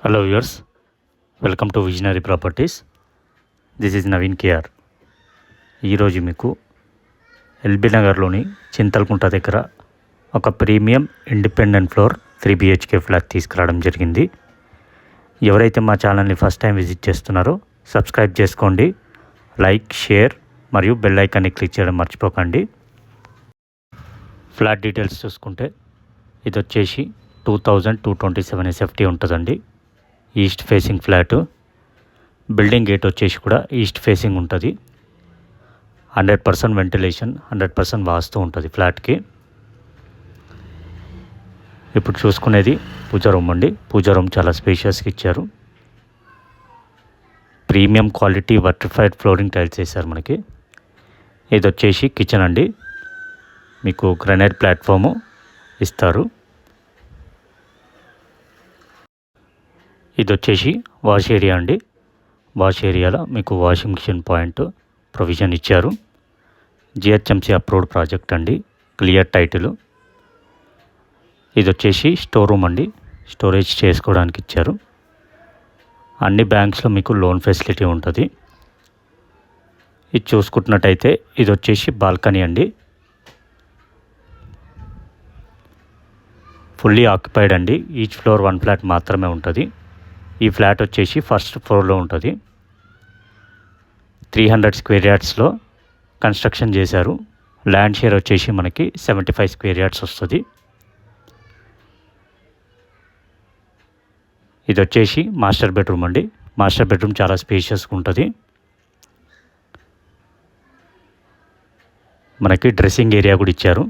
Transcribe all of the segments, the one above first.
Hello viewers, welcome to visionary properties. This is Naveen KR. ఈరోజు మీకు LB నగర్లోని చింతలకుంట దగ్గర ఒక premium independent floor 3 BHK flat తీసుకురావడం జరిగింది. ఎవరైతే మా ఛానల్ని ఫస్ట్ టైం విజిట్ చేస్తున్నారో సబ్స్క్రైబ్ చేసుకోండి, లైక్, షేర్ మరియు బెల్ ఐకాన్ని క్లిక్ చేయడం మర్చిపోకండి. ఫ్లాట్ డీటెయిల్స్ చూసుకుంటే ఇది వచ్చేసి 2227 SFT ఉంటుందండి. East facing flat. Building gate వచ్చేసి కూడా ఈస్ట్ ఫేసింగ్ ఉంటుంది. 100% వెంటిలేషన్, 100% వాస్తు ఉంటుంది ఫ్లాట్కి. ఇప్పుడు చూసుకునేది పూజా రూమ్ అండి. పూజా రూమ్ చాలా స్పేషియస్గా ఇచ్చారు. Premium quality vitrified flooring tiles వేశారు మనకి. ఇది వచ్చేసి కిచెన్ అండి. మీకు గ్రానైట్ ప్లాట్ఫాము ఇస్తారు. ఇది వచ్చేసి వాష్ ఏరియా అండి. వాష్ ఏరియాలో మీకు వాషింగ్ మిషన్ పాయింట్ ప్రొవిజన్ ఇచ్చారు. GHMC అప్రూవ్డ్ ప్రాజెక్ట్ అండి. Clear title. ఇది వచ్చేసి స్టోర్ రూమ్ అండి. స్టోరేజ్ చేసుకోవడానికి ఇచ్చారు. అన్ని బ్యాంక్స్లో మీకు లోన్ ఫెసిలిటీ ఉంటుంది. ఇది చూసుకుంటున్నట్టయితే ఇది వచ్చేసి బాల్కనీ అండి. ఫుల్లీ ఆక్యుపైడ్ అండి. ఈచ్ ఫ్లోర్ 1 ఫ్లాట్ మాత్రమే ఉంటుంది. ఈ ఫ్లాట్ వచ్చేసి ఫస్ట్ ఫ్లోర్లో ఉంటుంది. 300 స్క్వేర్ యార్డ్స్లో కన్స్ట్రక్షన్ చేశారు. ల్యాండ్ షేర్ వచ్చేసి మనకి 75 స్క్వేర్ యార్డ్స్ వస్తుంది. ఇది వచ్చేసి మాస్టర్ బెడ్రూమ్ అండి. మాస్టర్ బెడ్రూమ్ చాలా స్పేషియస్గా ఉంటుంది. మనకి డ్రెస్సింగ్ ఏరియా కూడా ఇచ్చారు.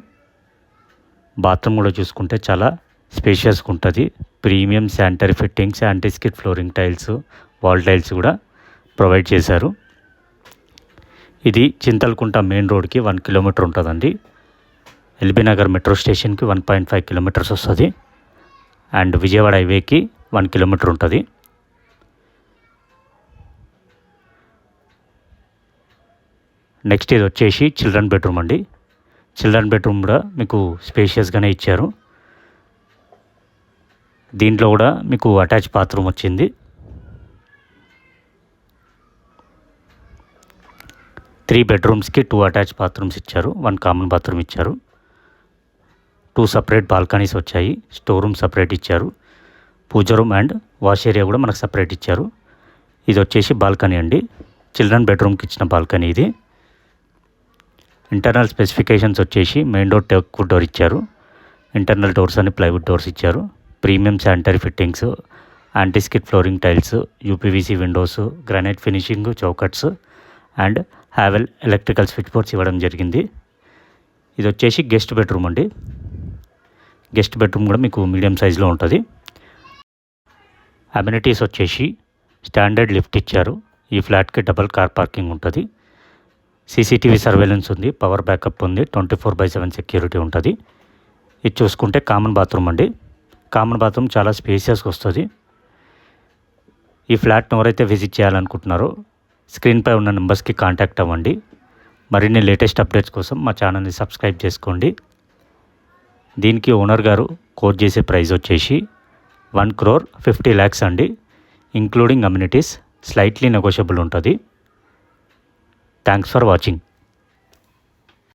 బాత్రూమ్ కూడా చూసుకుంటే చాలా స్పేషియస్గా ఉంటుంది. Premium sanitary fittings, anti skid flooring tiles, wall tiles కూడా ప్రొవైడ్ చేశారు. ఇది చింతలకుంట మెయిన్ రోడ్కి 1 కిలోమీటర్ ఉంటుందండి. ఎల్బీ నగర్ మెట్రో స్టేషన్కి 1.5 కిలోమీటర్స్ వస్తుంది. అండ్ విజయవాడ హైవేకి 1 కిలోమీటర్ ఉంటుంది. నెక్స్ట్ ఇది వచ్చేసి చిల్డ్రన్ బెడ్రూమ్ అండి. చిల్డ్రన్ బెడ్రూమ్ కూడా మీకు స్పేషియస్గానే ఇచ్చారు. దీంట్లో కూడా మీకు అటాచ్ బాత్రూమ్ వచ్చింది. 3 బెడ్రూమ్స్కి 2 అటాచ్ బాత్రూమ్స్ ఇచ్చారు. 1 కామన్ బాత్రూమ్ ఇచ్చారు. 2 సపరేట్ బాల్కనీస్ వచ్చాయి. స్టోర్ రూమ్ సపరేట్ ఇచ్చారు. పూజా రూమ్ అండ్ వాష్ ఏరియా కూడా మనకు సపరేట్ ఇచ్చారు. ఇది వచ్చేసి బాల్కనీ అండి. చిల్డ్రన్ బెడ్రూమ్కి ఇచ్చిన బాల్కనీ ఇది. ఇంటర్నల్ స్పెసిఫికేషన్స్ వచ్చేసి మెయిన్ డోర్ టేక్వుడ్ డోర్ ఇచ్చారు. ఇంటర్నల్ డోర్స్ అని ప్లైవుడ్ డోర్స్ ఇచ్చారు. Premium sanitary fittings, anti skid flooring tiles, UPVC windows, granite finishing చౌకట్స్ and Havells electrical switch boards ఇవ్వడం జరిగింది. ఇది వచ్చేసి గెస్ట్ బెడ్రూమ్ అండి. గెస్ట్ బెడ్రూమ్ కూడా మీకు మీడియం సైజులో ఉంటుంది. అమ్యూనిటీస్ వచ్చేసి స్టాండర్డ్ లిఫ్ట్ ఇచ్చారు. ఈ ఫ్లాట్కి డబుల్ కార్ పార్కింగ్ ఉంటుంది. CCTV సర్వేలెన్స్ ఉంది. పవర్ బ్యాకప్ ఉంది. 24/7 సెక్యూరిటీ ఉంటుంది. ఇది చూసుకుంటే కామన్ బాత్రూమ్ అండి. కామన్ బాత్రూమ్ చాలా స్పేసియస్గా వస్తుంది. ఈ ఫ్లాట్ను ఎవరైతే విజిట్ చేయాలనుకుంటున్నారో స్క్రీన్పై ఉన్న నెంబర్స్కి కాంటాక్ట్ అవ్వండి. మరిన్ని లేటెస్ట్ అప్డేట్స్ కోసం మా ఛానల్ని సబ్స్క్రైబ్ చేసుకోండి. దీనికి ఓనర్ గారు కోట్ చేసే ప్రైస్ వచ్చేసి 1,50,00,000 అండి. Including amenities. స్లైట్లీ నెగోషియబుల్ ఉంటుంది. Thanks for watching.